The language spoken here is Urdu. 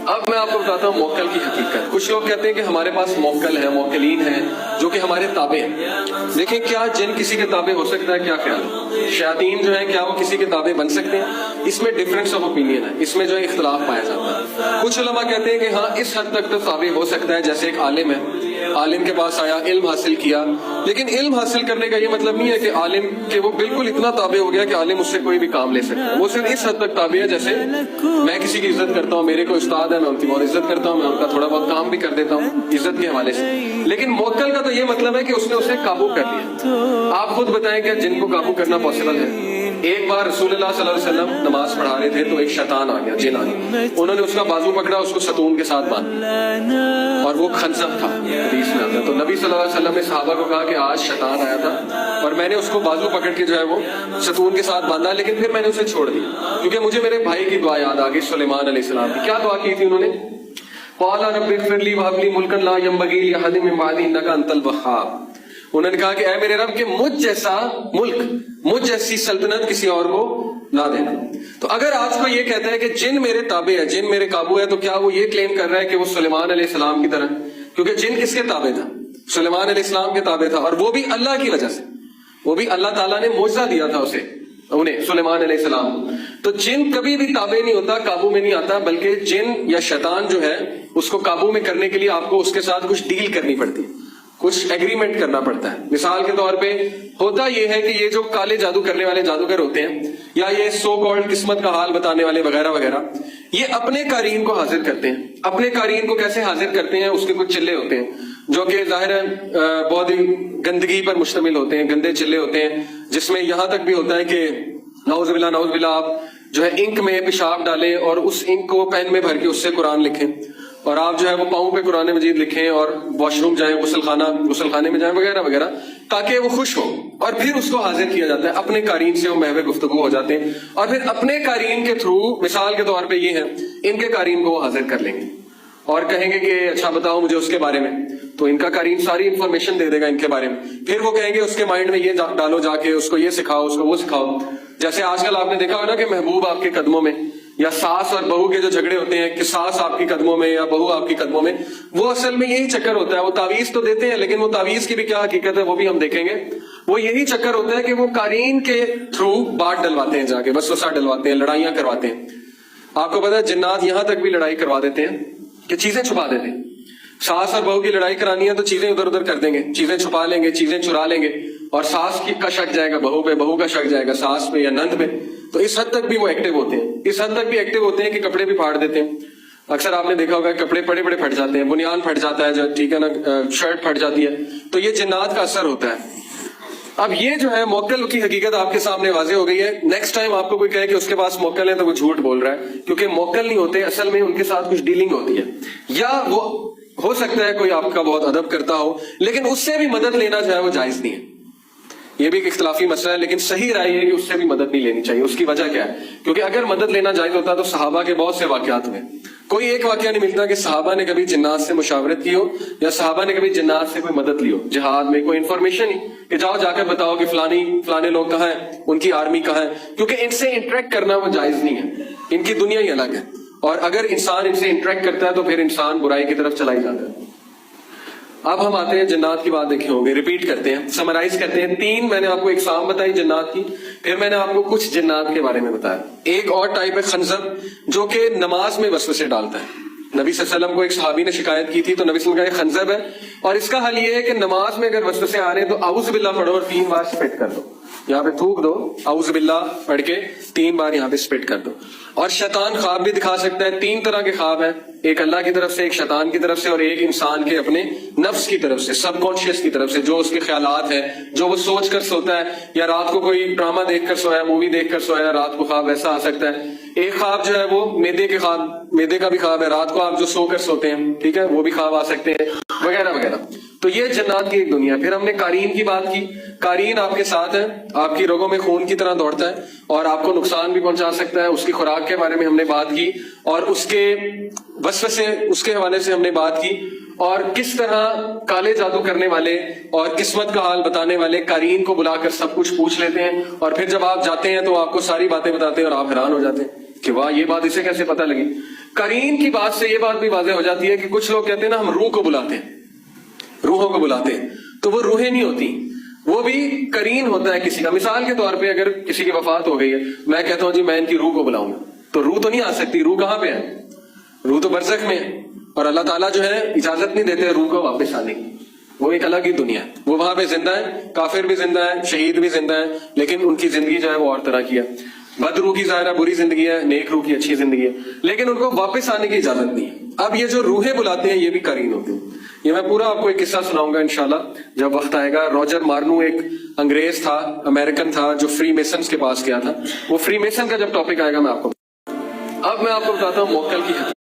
اب میں آپ کو بتاتا ہوں موکل کی حقیقت. کچھ لوگ کہتے ہیں کہ ہمارے پاس موکل ہے، موکلین ہیں جو کہ ہمارے تابع ہیں. دیکھیں کیا جن کسی کے تابع ہو سکتا ہے؟ کیا خیال ہے؟ شیاطین جو ہیں کیا وہ کسی کے تابع بن سکتے ہیں؟ اس میں ڈفرینس آف اوپینین ہے، اس میں جو ہے اختلاف پایا جاتا ہے. کچھ علماء کہتے ہیں کہ ہاں اس حد تک تو تابع ہو سکتا ہے. جیسے ایک عالم ہے، عالم کے پاس آیا، علم حاصل کیا، لیکن علم حاصل کرنے کا یہ مطلب نہیں ہے کہ عالم کہ وہ بالکل اتنا تابع ہو گیا کہ عالم اس سے کوئی بھی کام لے سکتا ہے. وہ صرف اس حد تک تابع ہے جیسے میں کسی کی عزت کرتا ہوں، میرے کو استاد ہے، میں ان کی بہت عزت کرتا ہوں، میں ان کا تھوڑا بہت کام بھی کر دیتا ہوں عزت کے حوالے سے. لیکن موکل کا تو یہ مطلب ہے کہ اس نے اسے قابو کر لیا. آپ خود بتائیں کہ جن کو قابو کرنا پاسبل ہے؟ ایک بار رسول اللہ صلی اللہ علیہ وسلم نماز پڑھا رہے تھے تو ایک شیطان آ گیا، جن آ گیا. انہوں نے اس کا بازو پکڑا، اس کو ستون کے ساتھ باندھا، اور وہ خنزب تھا حدیث میں آتا ہے. تو نبی صلی اللہ علیہ وسلم نے صحابہ کو کہا کہ آج شیطان آیا تھا اور میں نے اس کو بازو پکڑ کے جو ہے وہ ستون کے ساتھ باندھا، لیکن پھر میں نے اسے چھوڑ دیا کیونکہ مجھے میرے بھائی کی دعا یاد آ گئی، سلیمان علیہ السلام کی. کیا دعا کی تھی انہوں نے؟ قال رب اغفر لي وهب لي ملكا لا ينبغي لأحد من بعدي انك انت الوهاب. انہوں نے کہا کہ اے میرے رب کہ مجھ جیسا ملک، مجھ جیسی سلطنت کسی اور کو نہ دینا. تو اگر آج کو یہ کہتا ہے کہ جن میرے تابع ہے، جن میرے قابو ہے، تو کیا وہ یہ کلیم کر رہا ہے کہ وہ سلیمان علیہ السلام کی طرح؟ کیونکہ جن کس کے تابع تھا؟ سلیمان علیہ السلام کے تابع تھا، اور وہ بھی اللہ کی وجہ سے. وہ بھی اللہ تعالیٰ نے معجزہ دیا تھا اسے، انہیں، سلیمان علیہ السلام. تو جن کبھی بھی تابع نہیں ہوتا، قابو میں نہیں آتا، بلکہ جن یا شیطان جو ہے اس کو قابو میں کرنے کے لیے آپ کو اس کے ساتھ کچھ ڈیل کرنی پڑتی ہے، کچھ ایگریمنٹ کرنا پڑتا ہے. مثال کے طور پہ ہوتا یہ ہے کہ یہ جو کالے جادو کرنے والے جادوگر ہوتے ہیں، یا یہ سو کالڈ قسمت کا حال بتانے والے وغیرہ وغیرہ، یہ اپنے قارئین کو حاضر کرتے ہیں. اپنے قارئین کو کیسے حاضر کرتے ہیں؟ اس کے کچھ چلے ہوتے ہیں جو کہ ظاہر ہے بہت ہی گندگی پر مشتمل ہوتے ہیں، گندے چلے ہوتے ہیں، جس میں یہاں تک بھی ہوتا ہے کہ نعوذ باللہ نعوذ باللہ آپ جو ہے انک میں پیشاب ڈالیں اور اس انک کو پین میں بھر کے اس سے قرآن لکھیں، اور آپ جو ہے وہ پاؤں پہ قرآن مجید لکھیں، اور واش روم جائیں، غسل خانے میں جائیں وغیرہ وغیرہ، تاکہ وہ خوش ہو. اور پھر اس کو حاضر کیا جاتا ہے. اپنے قارئین سے وہ محو گفتگو ہو جاتے ہیں، اور پھر اپنے قارئین کے تھرو، مثال کے طور پہ یہ ہے، ان کے قارئین کو وہ حاضر کر لیں گے اور کہیں گے کہ اچھا بتاؤ مجھے اس کے بارے میں. تو ان کا قارئین ساری انفارمیشن دے دے گا ان کے بارے میں. پھر وہ کہیں گے اس کے مائنڈ میں یہ ڈالو، جا کے اس کو یہ سکھاؤ، اس کو وہ سکھاؤ. جیسے آج کل آپ نے دیکھا ہوگا نا کہ محبوب آپ کے قدموں میں، یا ساس اور بہو کے جو جھگڑے ہوتے ہیں کہ ساس آپ کی قدموں میں یا بہو آپ کی قدموں میں، وہ اصل میں یہی چکر ہوتا ہے. وہ تعویذ تو دیتے ہیں، لیکن وہ تعویذ کی بھی کیا حقیقت ہے وہ بھی ہم دیکھیں گے. وہ یہی چکر ہوتا ہے کہ وہ قارئین کے تھرو بات ڈلواتے ہیں، جا کے وسوسہ ڈلواتے ہیں، لڑائیاں کرواتے ہیں. آپ کو پتا ہے جنات یہاں تک بھی لڑائی کروا دیتے ہیں کہ چیزیں چھپا دیتے ہیں. ساس اور بہو کی لڑائی کرانی ہے تو چیزیں ادھر ادھر کر دیں گے، چیزیں چھپا لیں گے، چیزیں چرا لیں گے، اور ساس کا شک جائے گا بہو پہ، بہو کا شک جائے گا ساس پہ یا نند پہ. تو اس حد تک بھی وہ ایکٹیو ہوتے ہیں، اس حد تک بھی ایکٹیو ہوتے ہیں کہ کپڑے بھی پھاڑ دیتے ہیں. اکثر آپ نے دیکھا ہوگا کپڑے بڑے بڑے پھٹ جاتے ہیں، بنیان پھٹ جاتا ہے، جو ٹھیک ہے نا، شرٹ پھٹ جاتی ہے. تو یہ جنات کا اثر ہوتا ہے. اب یہ جو ہے موکل کی حقیقت آپ کے سامنے واضح ہو گئی ہے. نیکسٹ ٹائم آپ کو کوئی کہے کہ اس کے پاس موکل ہے تو وہ جھوٹ بول رہا ہے، کیونکہ موکل نہیں ہوتے، اصل میں ان کے ساتھ کچھ ڈیلنگ ہوتی ہے. یا وہ ہو سکتا ہے کوئی آپ کا بہت ادب کرتا ہو، لیکن اس سے بھی مدد لینا جو ہے وہ جائز نہیں ہے. یہ بھی ایک اختلافی مسئلہ ہے، لیکن صحیح رائے ہے کہ اس سے بھی مدد نہیں لینی چاہیے. اس کی وجہ کیا ہے؟ کیونکہ اگر مدد لینا جائز ہوتا تو صحابہ کے بہت سے واقعات ہوئے. کوئی ایک واقعہ نہیں ملتا کہ صحابہ نے کبھی جنات سے مشاورت کی ہو، یا صحابہ نے کبھی جنات سے کوئی مدد لی ہو. جہاد میں کوئی انفارمیشن ہی کہ جاؤ جا کر بتاؤ کہ فلانے لوگ کہاں ہیں، ان کی آرمی کہاں ہے، کیونکہ ان سے انٹریکٹ کرنا وہ جائز نہیں ہے. ان کی دنیا ہی الگ ہے، اور اگر انسان ان سے انٹریکٹ کرتا ہے تو پھر انسان برائی کی طرف چلا ہی جاتا ہے. اب ہم آتے ہیں جنات کی بات دیکھے ہوں گے، ریپیٹ کرتے ہیں، سمرائز کرتے ہیں. 3 میں نے آپ کو اقسام بتائی جنات کی، پھر میں نے آپ کو کچھ جنات کے بارے میں بتایا. ایک اور ٹائپ ہے خنزب، جو کہ نماز میں وسوسے ڈالتا ہے. نبی صلی اللہ علیہ وسلم کو ایک صحابی نے شکایت کی تھی تو نبی صلی اللہ علیہ وسلم کا یہ خنزب ہے، اور اس کا حل یہ ہے کہ نماز میں اگر وسوسے آ رہے ہیں تو اعوذ باللہ پڑھو اور 3 بار سپٹ کر دو. یہاں پہ تھوک دو، اعوذ باللہ پڑھ کے 3 بار یہاں پہ سپٹ کر دو. اور شیطان خواب بھی دکھا سکتا ہے. 3 طرح کے خواب ہیں، ایک اللہ کی طرف سے، ایک شیطان کی طرف سے، اور ایک انسان کے اپنے نفس کی طرف سے، سب کانشیس کی طرف سے، جو اس کے خیالات ہیں، جو وہ سوچ کر سوتا ہے، یا رات کو کوئی ڈرامہ دیکھ کر سویا، مووی دیکھ کر سویا، رات کو خواب ایسا آ سکتا ہے. ایک خواب جو ہے وہ میدے کے خواب، میدے کا بھی خواب ہے، رات کو آپ جو سو کر سوتے ہیں، ٹھیک ہے، وہ بھی خواب آ سکتے ہیں وغیرہ وغیرہ. تو یہ جنات کی ایک دنیا. پھر ہم نے قارئین کی بات کی. قارئین آپ کے ساتھ ہے، آپ کی رگوں میں خون کی طرح دوڑتا ہے اور آپ کو نقصان بھی پہنچا سکتا ہے. اس کی خوراک کے بارے میں ہم نے بات کی، اور اس کے وسوسے، اس کے حوالے سے ہم نے بات کی، اور کس طرح کالے جادو کرنے والے اور قسمت کا حال بتانے والے قارئین کو بلا کر سب کچھ پوچھ لیتے ہیں، اور پھر جب آپ جاتے ہیں تو آپ کو ساری باتیں بتاتے ہیں اور آپ حیران ہو جاتے ہیں کہ واہ، یہ بات اسے کیسے پتہ لگی. قرین کی بات سے یہ بات بھی واضح ہو جاتی ہے کہ کچھ لوگ کہتے ہیں نا ہم روح کو بلاتے ہیں، روحوں کو بلاتے ہیں، تو وہ روحیں نہیں ہوتی، وہ بھی قرین ہوتا ہے کسی کا. مثال کے طور پہ اگر کسی کی وفات ہو گئی ہے، میں کہتا ہوں جی میں ان کی روح کو بلاؤں گا، تو روح تو نہیں آ سکتی. روح کہاں پہ ہے؟ روح تو برزخ میں ہے، اور اللہ تعالیٰ جو ہے اجازت نہیں دیتے روح کو واپس آنے کی. وہ ایک الگ ہی دنیا ہے، وہ وہاں پہ زندہ ہے، کافر بھی زندہ ہے، شہید بھی زندہ ہے، لیکن ان کی زندگی جو ہے وہ اور طرح کی ہے. بد روح کی ظاہرہ بری زندگی ہے، نیک روح کی اچھی زندگی ہے، لیکن ان کو واپس آنے کی اجازت نہیں ہے. اب یہ جو روحیں بلاتے ہیں یہ بھی قرین ہوتے ہیں. یہ میں پورا آپ کو ایک قصہ سناؤں گا انشاءاللہ جب وقت آئے گا. روجر مارنو ایک انگریز تھا، امریکن تھا، جو فری میسنز کے پاس گیا تھا. وہ فری میسن کا جب ٹاپک آئے گا میں آپ کو اب میں آپ کو بتاتا ہوں موکل کی حقیقت.